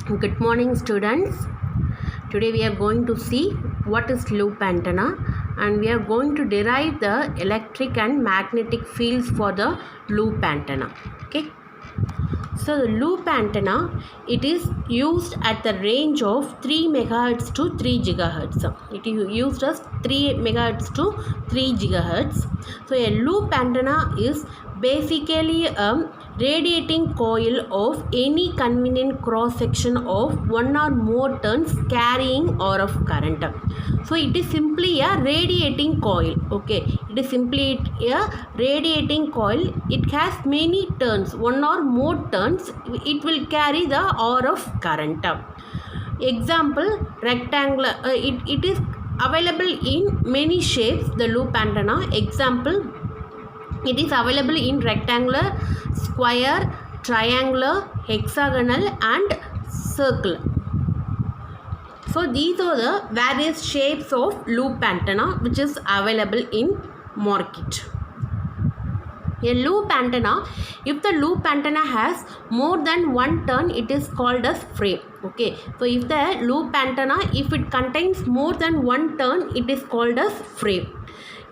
Good morning, students. Today we are going to see what is loop antenna, and we are going to derive the electric and magnetic fields for the loop antenna. Okay. So the loop antenna, it is used at the range of 3 megahertz to 3 gigahertz. It is used as 3 megahertz to 3 gigahertz. So a loop antenna is basically a radiating coil of any convenient cross section of one or more turns carrying RF current. So it is simply a radiating coil. Okay, it is simply a radiating coil. It has many turns, one or more turns. It will carry the RF current. Example, rectangular. It is available in many shapes. The loop antenna. Example, it is available in rectangular, square, triangular, hexagonal and circle. So these are the various shapes of loop antenna which is available in market. A loop antenna, if the loop antenna has more than one turn, it is called as frame. Okay, so if the loop antenna, if it contains more than one turn, it is called as frame.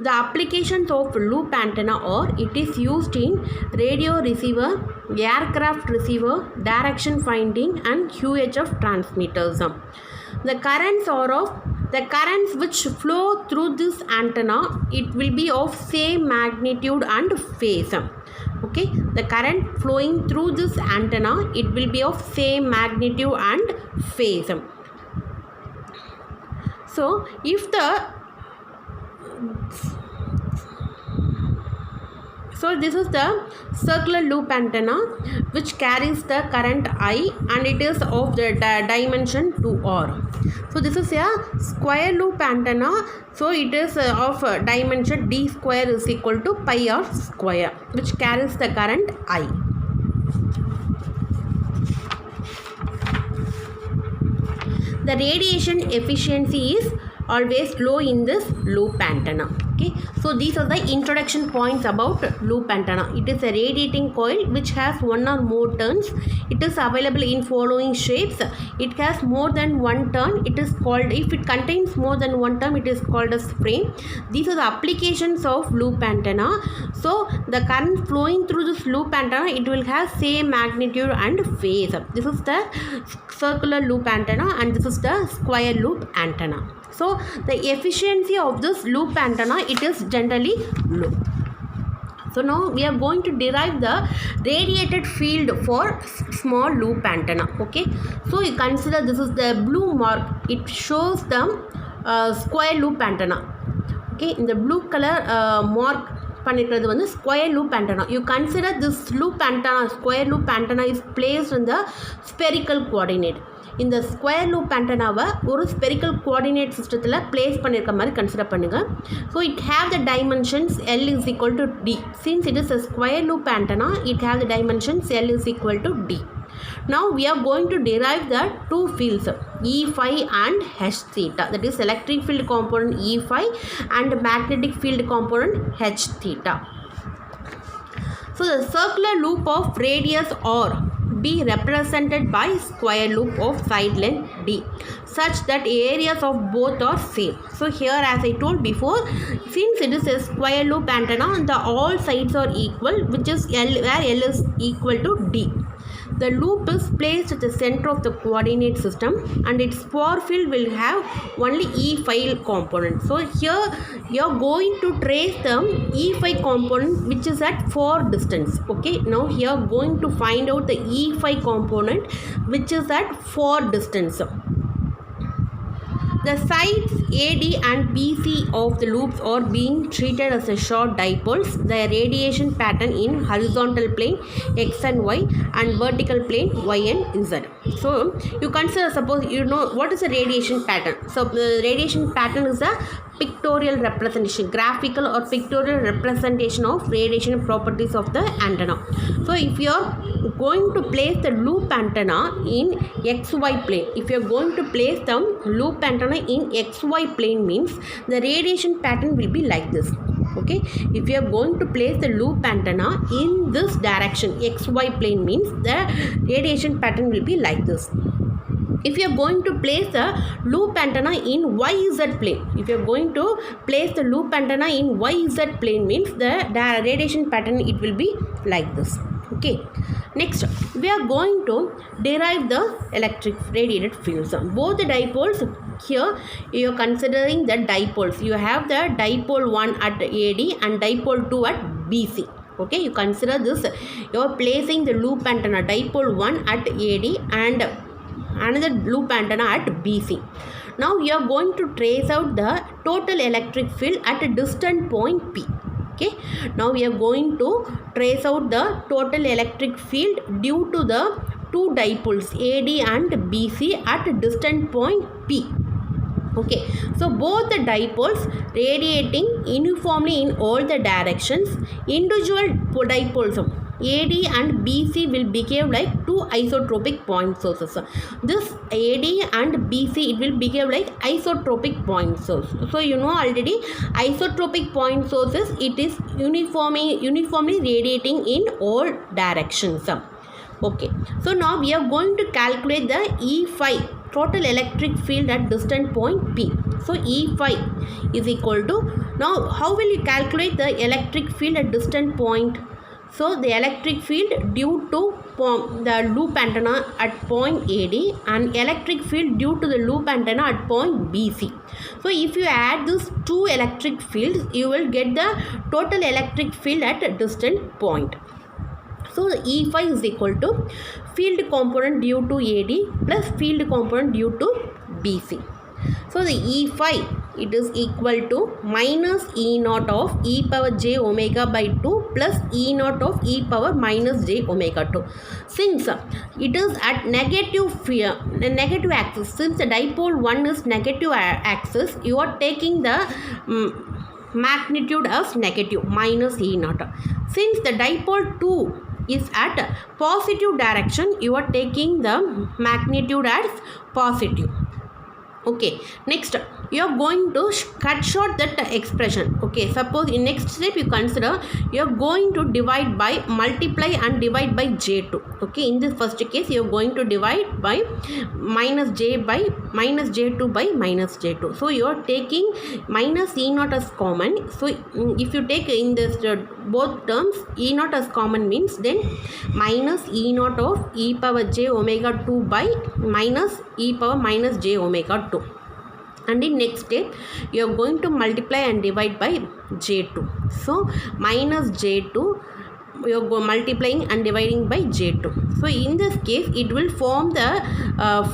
The applications of loop antenna are, it is used in radio receiver, aircraft receiver, direction finding and UHF transmitters. The currents are of the currents which flow through this antenna, it will be of same magnitude and phase. Okay, the current flowing through this antenna, it will be of same magnitude and phase. So if this is the circular loop antenna which carries the current I and it is of the dimension 2R. So this is a square loop antenna. So it is of dimension d square is equal to pi r square, which carries the current I. The radiation efficiency is always low in this loop antenna. Okay, so these are the introduction points about loop antenna. It is a radiating coil which has one or more turns. It is available in following shapes. It has more than one turn. It is called, if it contains more than one turn, it is called as frame. These are the applications of loop antenna. So the current flowing through this loop antenna, it will have same magnitude and phase. This is the circular loop antenna and this is the square loop antenna. So the efficiency of this loop antenna, it is generally low. So now we are going to derive the radiated field for small loop antenna. Okay, so you consider this is the blue mark. It shows the square loop antenna. Okay, in the blue color mark பண்ணிக்கிறது வந்து square loop antenna. You consider this loop antenna, square loop antenna is placed in the spherical coordinate. இந்த square loop ஆண்டனாவை ஒரு spherical coordinate சிஸ்டத்தில் place பண்ணியிருக்க மாதிரி consider பண்ணுங்கள். So it have the dimensions L is equal to D. Since it is a square loop antenna, it has the dimensions L is equal to D. Now we are going to derive the two fields E phi and H theta, that is electric field component E phi and magnetic field component H theta. So the circular loop of radius R be represented by square loop of side length D such that areas of both are same. So here, as I told before, since it is a square loop antenna, the all sides are equal, which is L, where L is equal to D. The loop is placed at the center of the coordinate system and its far field will have only E phi component. So here you are going to trace the E phi component which is at far distance. Okay, now here going to find out the E phi component which is at far distance. The sides AD and BC of the loops are being treated as a short dipoles. The radiation pattern in horizontal plane X and Y and vertical plane Y and Z. So you consider, suppose you know what is a radiation pattern. So the radiation pattern is a pictorial representation, graphical or pictorial representation of radiation properties of the antenna. So if you are going to place the loop antenna in XY plane, if you are going to place the loop antenna in XY plane, means the radiation pattern will be like this. Okay, if you are going to place the loop antenna in this direction, xy plane, means the radiation pattern will be like this. If you are going to place the loop antenna in YZ plane, if you are going to place the loop antenna in YZ plane, means the radiation pattern, it will be like this. Okay, next we are going to derive the electric radiated fields. Both the dipoles, here you are considering the dipoles. You have the dipole 1 at AD and dipole 2 at BC. Okay, you consider this. You are placing the loop antenna dipole 1 at AD and another loop antenna at BC. Now you are going to trace out the total electric field at a distant point P. Okay, now we are going to trace out the total electric field due to the two dipoles AD and BC at a distant point P. Okay, so both the dipoles radiating uniformly in all the directions. Individual dipoles AD and BC will behave like two isotropic point sources. This AD and BC, it will behave like isotropic point source. So you know already, isotropic point sources, it is uniformly radiating in all directions. Okay, so now we are going to calculate the E phi, total electric field at distant point P. So E phi is equal to, now how will you calculate the electric field at distant point? So the electric field due to the loop antenna at point AD and electric field due to the loop antenna at point BC. So if you add these two electric fields, you will get the total electric field at a distant point. So the E phi is equal to field component due to AD plus field component due to BC. So the E phi, it is equal to minus E naught of e power j omega by 2 plus E naught of e power minus j omega 2. Since it is at negative axis, since the dipole 1 is negative axis, you are taking the magnitude as negative, minus E naught. Since the dipole 2 is at positive direction, you are taking the magnitude as positive. Okay, next you are going to cut short that expression. Okay, suppose in next step you consider you are going to divide by, multiply and divide by j2. Okay, in this first case you are going to divide by minus j2 by minus j2. So you are taking minus E naught as common. So if you take in this both terms E naught as common, means then minus E naught of e power j omega 2 by minus e power minus j omega 2. And in next step you are going to multiply and divide by j2. So minus j2, you are multiplying and dividing by j2. So in this case it will form the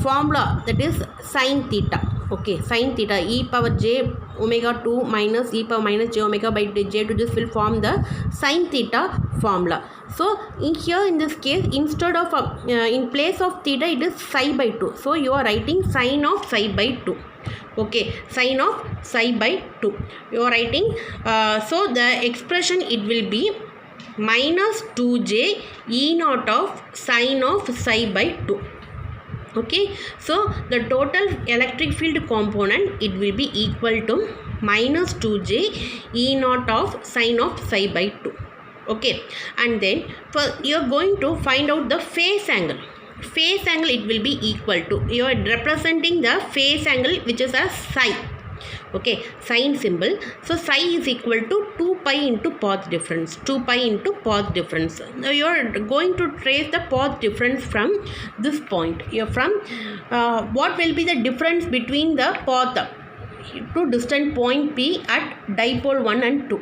formula, that is sin theta. Okay, sin theta e power j omega 2 minus e power minus j omega by j2, this will form the sin theta formula. So in here in this case, instead of in place of theta, it is psi by 2. So you are writing sin of psi by 2. Okay, sin of psi by 2 you are writing. So the expression, it will be minus 2j E naught of sin of psi by 2. Okay, so the total electric field component, it will be equal to minus 2j E naught of sin of psi by 2. Okay, and then you are going to find out the phase angle. Phase angle, it will be equal to, you are representing the phase angle which is a psi. Okay, sine symbol. So psi is equal to 2 pi into path difference. 2 pi into path difference. Now you are going to trace the path difference from this point. You are from what will be the difference between the path to distant point P at dipole 1 and 2.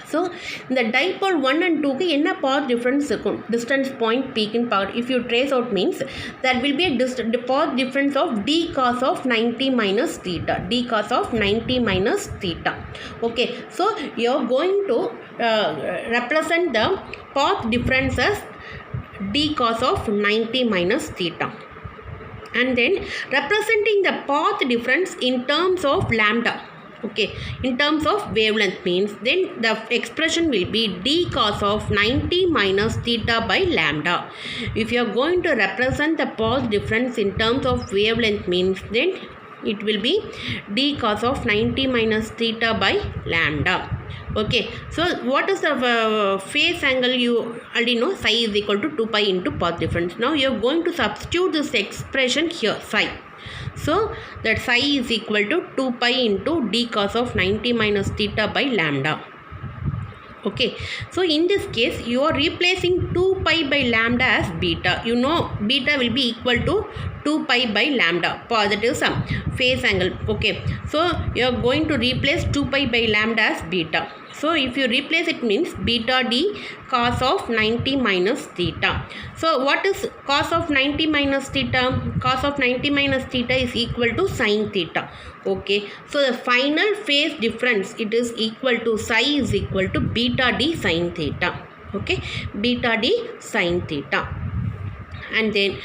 So the dipole 1 and 2 ku enna path difference irukum, distance point P in power, if you trace out, means that will be a path difference of d cos of 90 minus theta, d cos of 90 minus theta. Okay, so you are going to represent the path difference as d cos of 90 minus theta, and then representing the path difference in terms of lambda. Okay, in terms of wavelength, means then the expression will be d cos of 90 minus theta by lambda. If you are going to represent the path difference in terms of wavelength, means then it will be d cos of 90 minus theta by lambda. Okay, so what is the phase angle? You already know psi is equal to 2 pi into path difference. Now you are going to substitute this expression here, psi. So that psi is equal to 2 pi into d cos of 90 minus theta by lambda. Okay, so in this case you are replacing 2 pi by lambda as beta. You know beta will be equal to 2 pi by lambda, positive sum, phase angle. Okay, so you are going to replace 2 pi by lambda as beta. So if you replace it means beta d cos of 90 minus theta. So what is cos of 90 minus theta? Cos of 90 minus theta is equal to sin theta. Okay, so the final phase difference, it is equal to psi is equal to beta d sin theta. Okay, beta d sin theta. And then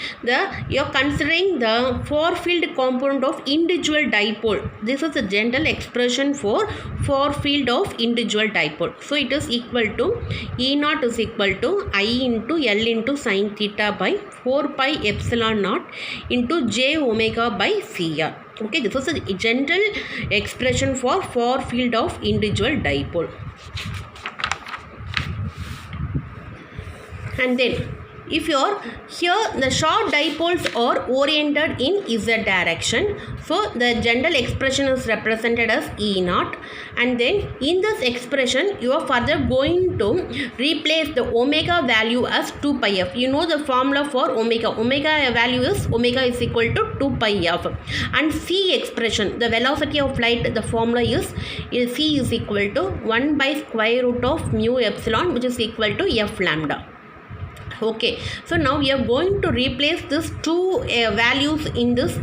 you are considering the far field component of individual dipole. This is a general expression for far field of individual dipole. So it is equal to E naught is equal to I into L into sin theta by 4 pi epsilon naught into j omega by CR. Okay, this is a general expression for far field of individual dipole. And then if you're here, the short dipoles are oriented in z direction. So the general expression is represented as E naught. And then in this expression, you are further going to replace the omega value as 2 pi f. You know the formula for omega. Omega value is omega is equal to 2 pi f. And C expression, the velocity of light, the formula is C is equal to 1 by square root of mu epsilon, which is equal to f lambda. Okay, so now we are going to replace these two values in this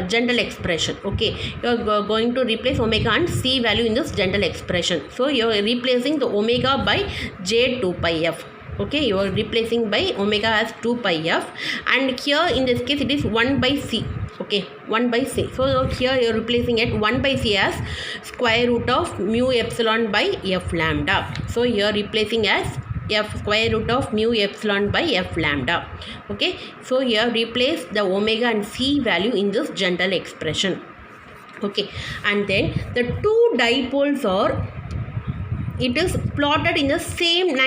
general expression. Okay, you are going to replace omega and C value in this general expression. So you are replacing the omega by j 2 pi f. Okay, you are replacing by omega as 2 pi f, and here in this case it is 1 by C. Okay, 1 by C. So here you are replacing it 1 by C as square root of mu epsilon by f lambda. So you are replacing as f square root of mu epsilon by f lambda. Okay, so here replace the omega and C value in this general expression. Okay, and then the two dipoles are, it is plotted in the same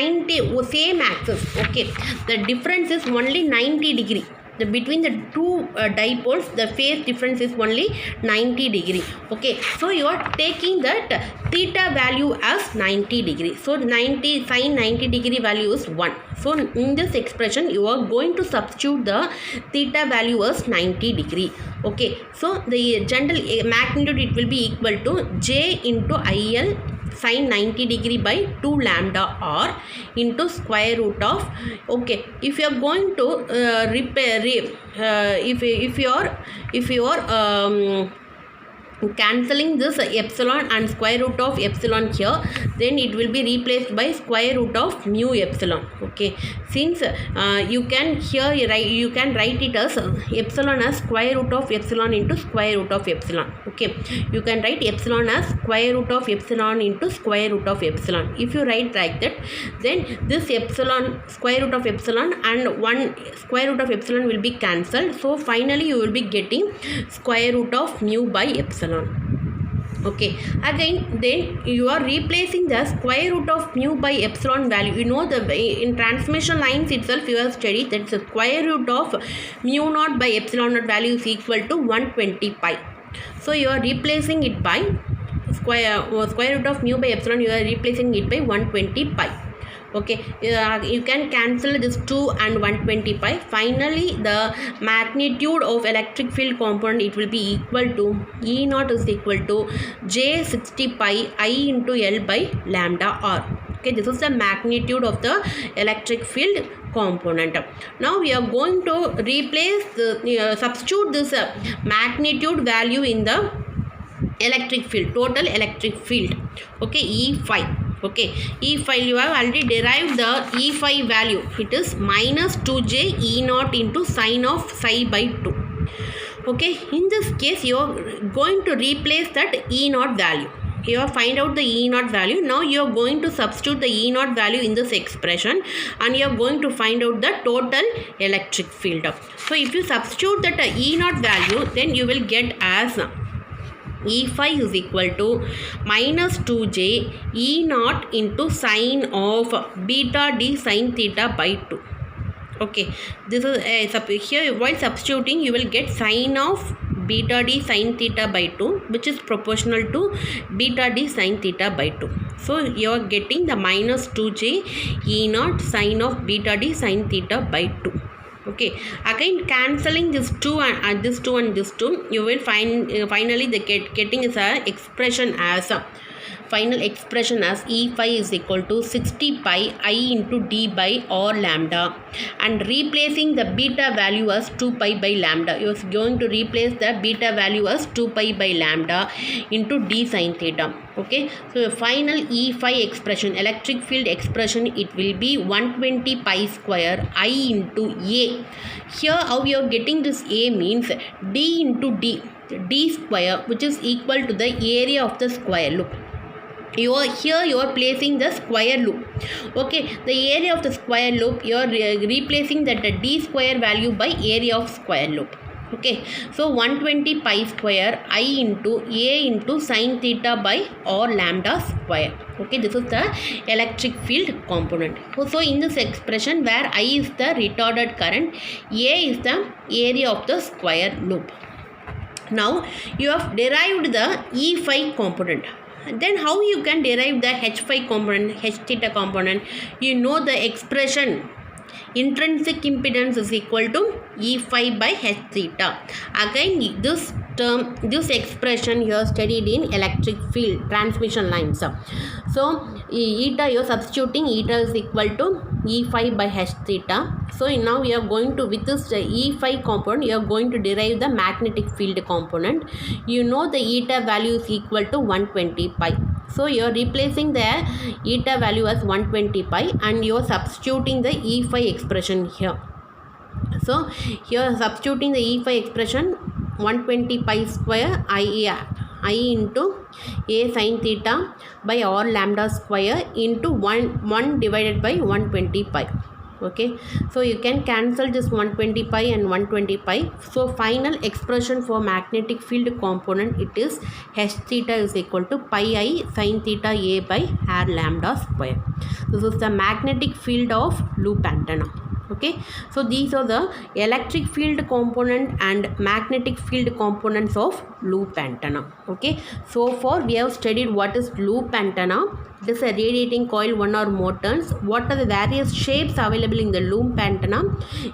axis. Okay, the difference is only 90 degree. Between the two dipoles, the phase difference is only 90 degree. Okay, so you are taking that theta value as 90 degree. So sin 90 degree value is 1. So in this expression you are going to substitute the theta value as 90 degree. Okay, so the general magnitude, it will be equal to j into IL sin 90 degree by 2 lambda r into square root of, okay, if you are going to if you are cancelling this epsilon and square root of epsilon here, then it will be replaced by square root of mu epsilon. Okay, since you can write it as epsilon as square root of epsilon into square root of epsilon. Okay, you can write epsilon as square root of epsilon into square root of epsilon. If you write like that, then this epsilon, square root of epsilon and 1 square root of epsilon will be cancelled. So finally you will be getting square root of mu by epsilon. Okay, again then you are replacing the square root of mu by epsilon value. You know in transmission lines itself you have studied that the square root of mu naught by epsilon naught value is equal to 120 pi. So you are replacing it by square root of mu by epsilon, you are replacing it by 120 pi. Okay, you can cancel this 2 and 120 pi. Finally the magnitude of electric field component, it will be equal to E naught is equal to j 60 pi I into L by lambda r. Okay, this is the magnitude of the electric field component. Now we are going to replace the substitute this magnitude value in the electric field, total electric field. Okay, E phi. Okay, E phi, you have already derived the E phi value. It is minus 2j E naught into sine of psi by 2. Okay, in this case you are going to replace that E naught value. You have find out the E naught value. Now you are going to substitute the E naught value in this expression, and you are going to find out the total electric field. So if you substitute that E naught value, then you will get as E phi is equal to minus 2j E naught into sine of beta d sine theta by 2. Okay, this is here while substituting you will get sine of beta d sine theta by 2, which is proportional to beta d sine theta by 2. So you are getting the minus 2j E naught sine of beta d sine theta by 2. Okay, again cancelling this 2 and this 2 and this 2, you will find finally the getting is a expression as final expression as E phi is equal to 60 pi I into d by r lambda, and replacing the beta value as 2 pi by lambda. You are going to replace the beta value as 2 pi by lambda into d sin theta. Okay, so the final E phi expression, electric field expression, it will be 120 pi square I into A. Here how you are getting this A means d into d square, which is equal to the area of the square loop. You are placing the square loop. Okay, the area of the square loop you are replacing that d square value by area of square loop. Okay, so 120 pi square I into A into sin theta by r lambda square. Okay, this is the electric field component. So in this expression where I is the retarded current, A is the area of the square loop. Now you have derived the E phi component. Then how you can derive the H phi component, H theta component? You know the expression intrinsic impedance is equal to E phi by H theta. Again this term, this expression you are studied in electric field transmission lines. So eta you are substituting, eta is equal to E phi by H theta. So now you are going to, with this E phi component, you are going to derive the magnetic field component. You know the eta value is equal to 120 pi. So you are replacing the eta value as 120 pi and you are substituting the E phi expression here. So here substituting the E phi expression 120 pi square I into A sin theta by r lambda square into 1 divided by 120 pi. Okay, so you can cancel this 120 pi and 120 pi. So final expression for magnetic field component, it is H theta is equal to pi I sin theta A by r lambda square. This is the magnetic field of loop antenna. Okay, so these are the electric field component and magnetic field components of loop antenna. Okay, so far we have studied what is loop antenna. It is a radiating coil, one or more turns. What are the various shapes available in the loop antenna?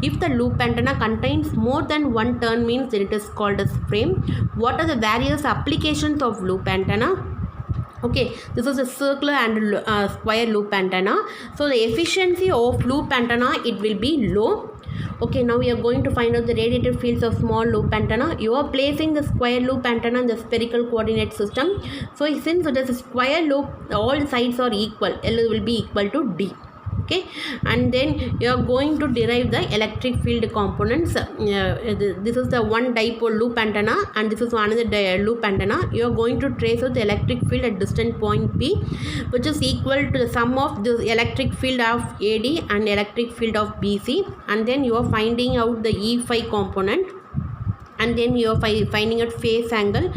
If the loop antenna contains more than one turn means then it is called as frame. What are the various applications of loop antenna? Okay, this is a circular and square loop antenna. So the efficiency of loop antenna, it will be low. Okay, now we are going to find out the radiated fields of small loop antenna. You are placing the square loop antenna in the spherical coordinate system. So since it is a square loop, all sides are equal. L will be equal to D. Okay, and then you are going to derive the electric field components. This is the one dipole loop antenna and this is another loop antenna. You are going to trace out the electric field at distant point P, which is equal to the sum of the electric field of AD and electric field of BC, and then you are finding out the E phi component, and then you are finding out phase angle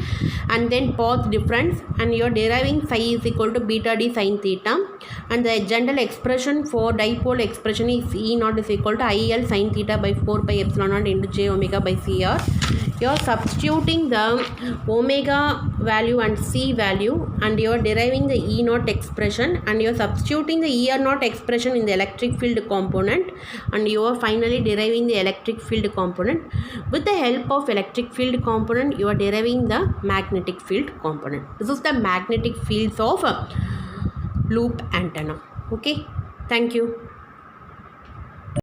and then path difference, and you are deriving psi is equal to beta d sin theta, and the general expression for dipole expression is E naught is equal to IL sin theta by 4 pi epsilon naught into j omega by CR. You are substituting the omega value and C value and you are deriving the E naught expression, and you are substituting the ER naught expression in the electric field component, and you are finally deriving the electric field component. With the help of electric field component, you are deriving the magnetic field component. This is the magnetic fields of loop antenna. Okay, thank you.